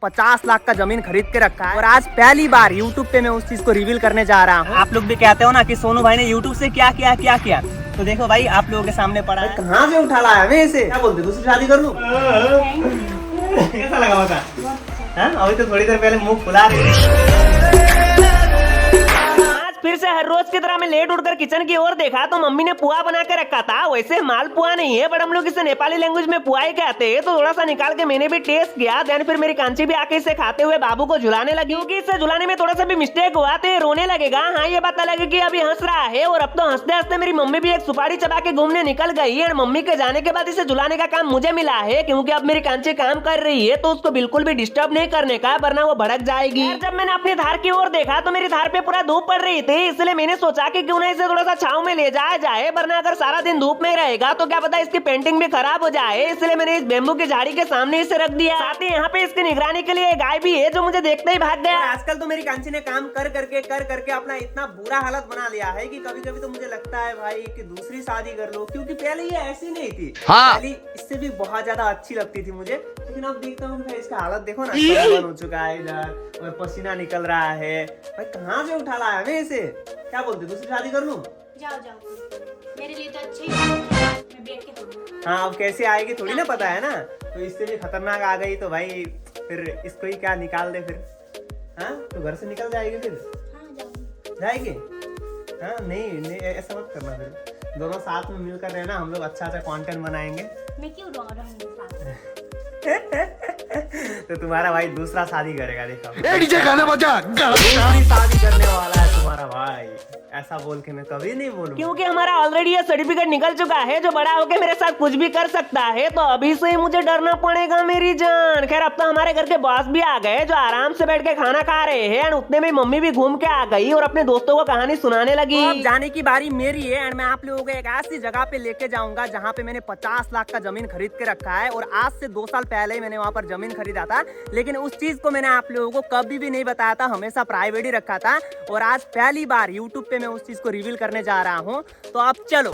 50 लाख का जमीन खरीद के रखा है और आज पहली बार YouTube पे मैं उस चीज को रिवील करने जा रहा हूँ। आप लोग भी कहते हो ना कि सोनू भाई ने YouTube से क्या किया, तो देखो भाई आप लोगों के सामने पड़ा है। कहाँ से उठा लाया मैं इसे? क्या बोलते दूसरी शादी कर लूं? कैसा लगा होता? अभी तो थोड़ी देर पहले मुंह खुला रही। फिर से हर रोज की तरह मैं लेट उठकर किचन की ओर देखा तो मम्मी ने पुआ बना के रखा था। वैसे माल पुआ नहीं है बट हम लोग इसे नेपाली लैंग्वेज में पुआ ही कहते हैं। तो थोड़ा सा निकाल के मैंने भी टेस्ट किया। देन फिर मेरी कांची भी आके इसे खाते हुए बाबू को झुलाने लगी। क्योंकि इसे झुलाने में थोड़ा सा भी मिस्टेक हुआ तो ये रोने लगेगा। हाँ ये बात अलग है कि अभी हंस रहा है। और अब तो हंसते हंसते मेरी मम्मी भी एक सुपारी चबा के घूमने निकल गई है। मम्मी के जाने के बाद इसे झुलाने का काम मुझे मिला है क्योंकि अब मेरी कांची काम कर रही है तो उसको बिल्कुल भी डिस्टर्ब नहीं करने का, वरना वो भड़क जाएगी। जब मैंने अपनी धार की ओर देखा तो मेरी धार पे पूरा धूप पड़ रही थी, इसलिए मैंने सोचा कि क्यों ना इसे थोड़ा सा छांव में ले जाया जाए, वरना अगर सारा दिन धूप में रहेगा तो क्या पता इसकी पेंटिंग भी खराब हो जाए। इसलिए मैंने इस बेम्बू की झाड़ी के सामने इसे रख दिया। साथ ही यहाँ पे इसकी निगरानी के लिए गाय भी है जो मुझे देखते ही भाग गया। आजकल तो मेरी कांची ने काम कर करके अपना इतना बुरा हालत बना लिया है कि कभी कभी तो मुझे लगता है भाई कि दूसरी शादी कर लो, क्योंकि पहले ये ऐसी नहीं थी। पहले इससे भी बहुत ज्यादा अच्छी लगती थी मुझे, लेकिन अब देखता हूँ इसका हालत देखो ना, बंद हो चुका है इधर और पसीना निकल रहा है। भाई कहाँ से उठा लाया मैं इसे? क्या बोलते दूसरी शादी कर लूं? जाओ मेरे लिए तो अच्छी है, मैं बैठ के करूंगा। हाँ अब कैसे आएगी थोड़ी ना पता है ना, तो इससे भी खतरनाक आ गई तो भाई फिर इसको ही क्या निकाल दे फिर। हाँ तो घर से निकल जाएगी फिर? हाँ जाएगी। हाँ नहीं ऐसा मत करना, फिर दोनों साथ में मिलकर रहना, हम लोग अच्छा कंटेंट बनाएंगे। मैं क्यों रहूंगी साथ में? तो तुम्हारा भाई दूसरा शादी करेगा, देखा डीजे गाना बजा। दूसरी शादी करने वाला है तुम्हारा भाई, ऐसा बोल के मैं कभी नहीं बोलूं। क्योंकि हमारा ऑलरेडी ये सर्टिफिकेट निकल चुका है जो बड़ा होके मेरे साथ कुछ भी कर सकता है, तो अभी से ही मुझे डरना पड़ेगा मेरी जान। खैर अब तो हमारे घर के बॉस भी आ गए जो आराम से बैठ के खाना खा रहे हैं। एंड उतने में मम्मी भी घूम के आ गई और अपने दोस्तों को कहानी सुनाने लगी। अब जाने की बारी मेरी है एंड मैं आप लोगों को एक ऐसी जगह पे लेके जाऊंगा जहाँ पे मैंने 50 लाख का जमीन खरीद के रखा है। और आज से 2 साल पहले ही मैंने वहाँ पर जमीन खरीदा था, लेकिन उस चीज को मैंने आप लोगों को कभी भी नहीं बताया था, हमेशा प्राइवेट ही रखा था। और आज पहली बार यूट्यूब पे मैं उस चीज को रिवील करने जा रहा हूँ, तो अब चलो।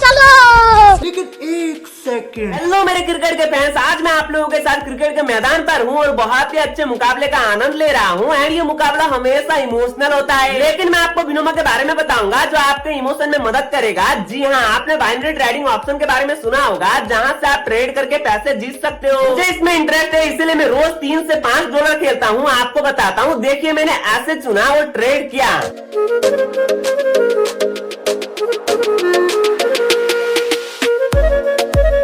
लेकिन एक सेकंड। हेलो मेरे क्रिकेट के फैंस, आज मैं आप लोगों के साथ क्रिकेट के मैदान पर हूँ और बहुत ही अच्छे मुकाबले का आनंद ले रहा हूँ। एंड ये मुकाबला हमेशा इमोशनल होता है, लेकिन मैं आपको विनोमा के बारे में बताऊंगा जो आपके इमोशन में मदद करेगा। जी हाँ, आपने बाइनरी ट्रेडिंग ऑप्शन के बारे में सुना होगा जहाँ से आप ट्रेड करके पैसे जीत सकते हो। मुझे इसमें इंटरेस्ट है, इसलिए मैं रोज 3 से 5 डॉलर खेलता हूँ। आपको बताता हूँ, देखिए मैंने ऐसे चुना और ट्रेड किया।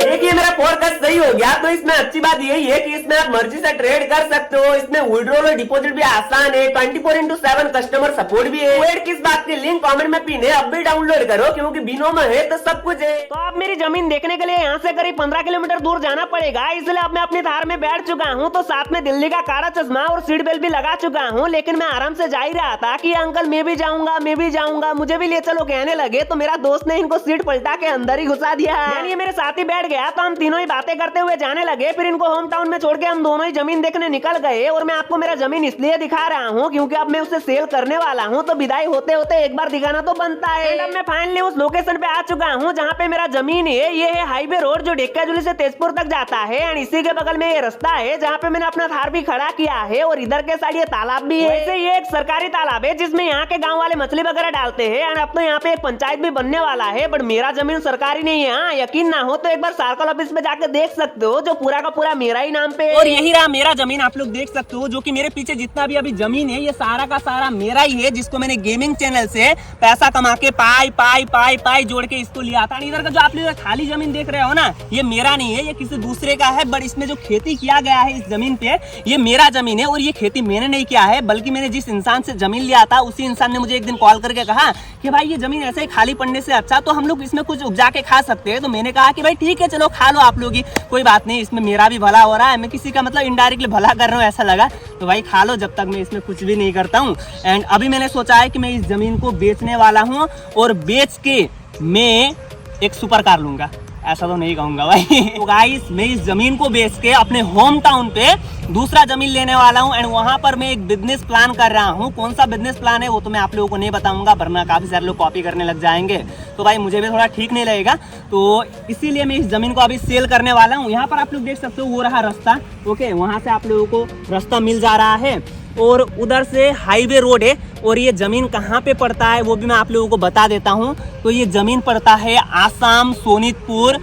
देखिए मेरा फोरकास्ट सही हो गया। तो इसमें अच्छी बात यही है कि इसमें आप मर्जी से ट्रेड कर सकते हो। इसमें विड्रॉल और डिपॉजिट भी आसान है, 24/7 कस्टमर सपोर्ट भी है। वेट किस बात की, लिंक कमेंट में पिन है, अब भी डाउनलोड करो क्योंकि बिनो में है तो सब कुछ है। तो अब मेरी जमीन देखने के लिए यहाँ से करीब 15 किलोमीटर दूर जाना पड़ेगा, इसलिए अब मैं अपनी थार में बैठ चुका हूँ। तो साथ में दिल्ली का काला चश्मा और सीट बेल्ट भी लगा चुका हूँ, लेकिन मैं आराम से जा ही रहा था कि अंकल मैं भी जाऊंगा, मुझे भी ले चलो कहने लगे। तो मेरा दोस्त ने इनको सीट पलटा के अंदर ही घुसा दिया। ये मेरे साथ ही बैठ गया तो हम तीनों ही बातें करते हुए जाने लगे। फिर इनको होम टाउन में छोड़ के हम दोनों ही जमीन देखने निकल गए। और मैं आपको मेरा जमीन इसलिए दिखा रहा हूँ क्योंकि अब मैं उसे सेल करने वाला हूँ, तो विदाई होते होते एक बार दिखाना तो बनता है। अब मैं फाइनली उस लोकेशन पे आ चुका हूँ जहाँ पे मेरा जमीन है। ये है हाईवे रोड जो ढेक्काजुली से तेजपुर तक जाता है। एंड इसी के बगल में ये रास्ता है जहाँ पे मैंने अपना थार भी खड़ा किया है। और इधर के साइड ये तालाब भी है। वैसे ये एक सरकारी तालाब है जिसमें यहाँ के गाँव वाले मछली वगैरह डालते हैं। एंड अब तो यहाँ पे एक पंचायत भी बनने वाला है, बट मेरा जमीन सरकारी नहीं है। हाँ यकीन ना हो तो एक बार सर्कल ऑफिस में जाके देख सकते हो, जो पूरा का पूरा मेरा ही नाम पे। और यही रहा मेरा जमीन, आप लोग देख सकते हो, जो कि मेरे पीछे जितना भी अभी जमीन है ये सारा का सारा मेरा ही है, जिसको मैंने गेमिंग चैनल से पैसा कमा के पाई जोड़ के इसको लिया था। इधर का जो आप लोग खाली जमीन देख रहे हो ना, ये मेरा नहीं है, ये किसी दूसरे का है। बट इसमें जो खेती किया गया है इस जमीन पे, ये मेरा जमीन है। और ये खेती मैंने नहीं किया है, बल्कि मैंने जिस इंसान से जमीन लिया था उसी इंसान ने मुझे एक दिन कॉल करके कहा कि भाई ये जमीन ऐसे ही खाली पड़ने से अच्छा तो हम लोग इसमें कुछ उपजा के खा सकते हैं। तो मैंने कहा कि भाई ठीक है चलो खा लो आप लोग ही, कोई बात नहीं, इसमें मेरा भी भला हो रहा है, मैं किसी का मतलब इनडायरेक्टली भला कर रहा हूँ ऐसा लगा। तो भाई खा लो, जब तक मैं इसमें कुछ भी नहीं करता हूँ। एंड अभी मैंने सोचा है कि मैं इस जमीन को बेचने वाला हूँ और बेच के मैं एक सुपर कार लूंगा। ऐसा तो नहीं कहूंगा भाई। तो गाइस मैं इस जमीन को बेच के अपने होम टाउन पे दूसरा जमीन लेने वाला हूँ एंड वहां पर मैं एक बिजनेस प्लान कर रहा हूँ। कौन सा बिजनेस प्लान है वो तो मैं आप लोगों को नहीं बताऊंगा, वरना काफी सारे लोग कॉपी करने लग जाएंगे, तो भाई मुझे भी थोड़ा ठीक नहीं लगेगा। तो इसीलिए मैं इस जमीन को अभी सेल करने वाला हूँ। यहाँ पर आप लोग देख सकते हो वो रहा रास्ता, ओके, वहां से आप लोगों को रास्ता मिल जा रहा है और उधर से हाईवे रोड है। और ये जमीन कहाँ पे पड़ता है वो भी मैं आप लोगों को बता देता हूँ। तो ये जमीन पड़ता है आसाम सोनितपुर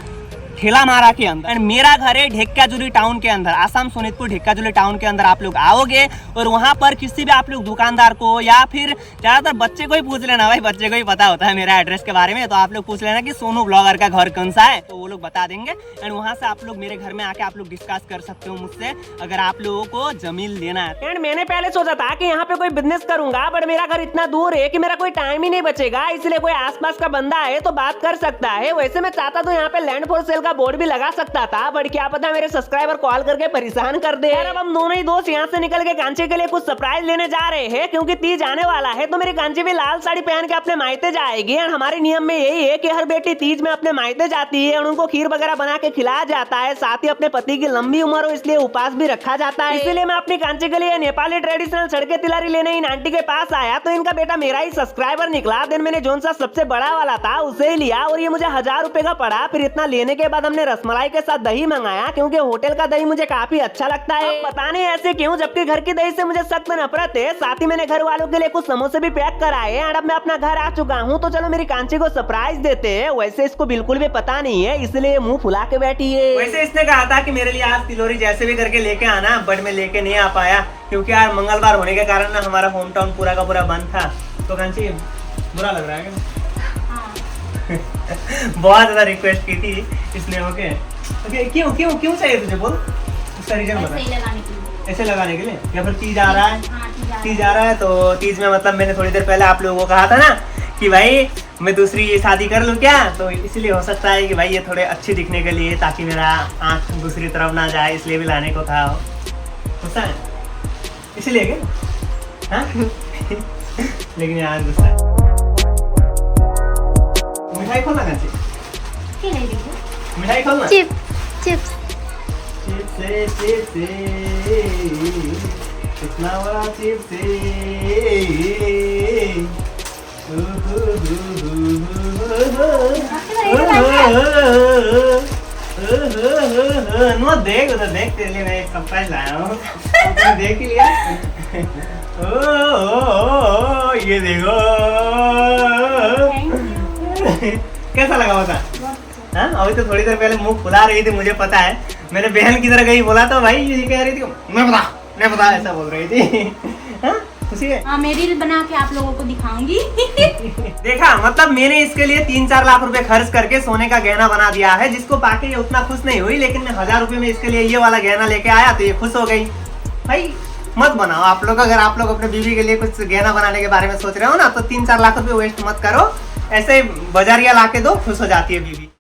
ठेलामारा के अंदर एंड मेरा घर है ढेक्काजुली टाउन के अंदर। आसाम सोनितपुर ढेक्काजुली टाउन के अंदर आप लोग आओगे और वहां पर किसी भी आप लोग दुकानदार को या फिर ज्यादातर बच्चे को ही पूछ लेना, भाई बच्चे को ही पता होता है मेरा एड्रेस के बारे में। तो आप लोग पूछ लेना कि सोनू ब्लॉगर का घर कौन सा है, तो वो लोग बता देंगे एंड वहां से आप लोग मेरे घर में आके आप लोग डिस्कस कर सकते हो मुझसे अगर आप लोगों को जमीन लेना है। एंड मैंने पहले सोचा था कि यहाँ पे कोई बिजनेस करूंगा, बट मेरा घर इतना दूर है कि मेरा कोई टाइम ही नहीं बचेगा, इसलिए कोई आसपास का बंदा है तो बात कर सकता है। वैसे मैं चाहता तो यहाँ पे लैंड फॉर सेल का बोर्ड भी लगा सकता था, बट क्या पता मेरे सब्सक्राइबर कॉल करके परेशान कर दे। अब हम दोनों ही दोस्त यहाँ से निकल के कांची के लिए कुछ सरप्राइज लेने जा रहे हैं, क्योंकि तीज आने वाला है। तो मेरी कांची भी लाल साड़ी पहन के अपने मायते जाएगी एंड हमारे नियम में यही है कि हर बेटी तीज में अपने मायते जाती है और उनको खीर वगैरह बना के खिलाया जाता है, साथ ही अपने पति की लंबी उम्र हो इसलिए उपास भी रखा जाता है। इसलिए मैं अपनी कांची के लिए नेपाली ट्रेडिशनल सड़के तिलारी लेने इन आंटी के पास आया, तो इनका बेटा मेरा ही सब्सक्राइबर निकला। देन मैंने जोन सा सबसे बड़ा वाला था उसे ही लिया और ये मुझे 1000 रुपए का पड़ा। फिर इतना लेने के बाद हमने रसमलाई के साथ दही मंगाया, क्योंकि होटल का दही मुझे काफी अच्छा लगता है। पता नहीं ऐसे क्यों, जबकि घर की दही से मुझे सख्त नफरत है। साथ ही मैंने घर वालों के लिए कुछ समोसे भी पैक कराए और अब मैं अपना घर आ चुका हूँ। तो चलो मेरी कांची को सरप्राइज देते हैं। वैसे इसको बिल्कुल भी पता नहीं है, इसलिए मुंह फुला के बैठी है। वैसे इसने कहा था कि मेरे लिए आज तिलोरी जैसे भी करके लेके आना, बट मैं लेके नहीं आ पाया क्योंकि यार मंगलवार होने के कारण ना हमारा होम टाउन पूरा का पूरा बंद था। तो कांची बुरा लग रहा है क्या? बहुत ज्यादा रिक्वेस्ट की थी इसने। ओके ओके, क्यों क्यों क्यों चाहिए तुझे, बोल उसका रीजन बता। ऐसे लगाने के लिए या फिर तीज आ रहा है? तीज आ रहा है तो तीज में मतलब मैंने थोड़ी देर पहले आप लोगों को कहा था ना कि भाई मैं दूसरी शादी कर लूँ क्या, तो इसलिए हो सकता है कि भाई ये थोड़े अच्छे दिखने के लिए, ताकि मेरा आँख दूसरी तरफ ना जाए, इसलिए भी लाने को था। गुस्सा है इसीलिए क्या? हाँ लेकिन यार गुस्सा है। मिठाई खोलना चाहिए, मिठाई खोलना। चिप्स चिप्स कितना बड़ा चिप्स नो देख उधर देख, तेरे लिए मैं एक सरप्राइज लाया हूँ, देख ही लिया। ओ ये देखो कैसा लगा होता? हाँ अभी तो थोड़ी देर पहले मुंह फुला रही थी, मुझे पता है। मैंने बहन की तरह कहीं बोला तो भाई ये कह रही थी मैं बता ऐसा बोल रही थी। हाँ खुशी है। हाँ मैं रील बना के आप लोगों को दिखाऊंगी। देखा, मतलब मैंने इसके लिए 3-4 लाख रुपए खर्च करके सोने का गहना बना दिया है, जिसको पाके ये उतना खुश नहीं हुई, लेकिन मैं 1000 रुपए में इसके लिए ये वाला गहना लेके आया तो ये खुश हो गई। भाई मत बनाओ आप लोग, अगर आप लोग अपने बीवी के लिए कुछ गहना बनाने के बारे में सोच रहे हो ना, तो 3-4 लाख रुपए वेस्ट मत करो, ऐसे बाजारिया ला के दो, खुश हो जाती है बीवी।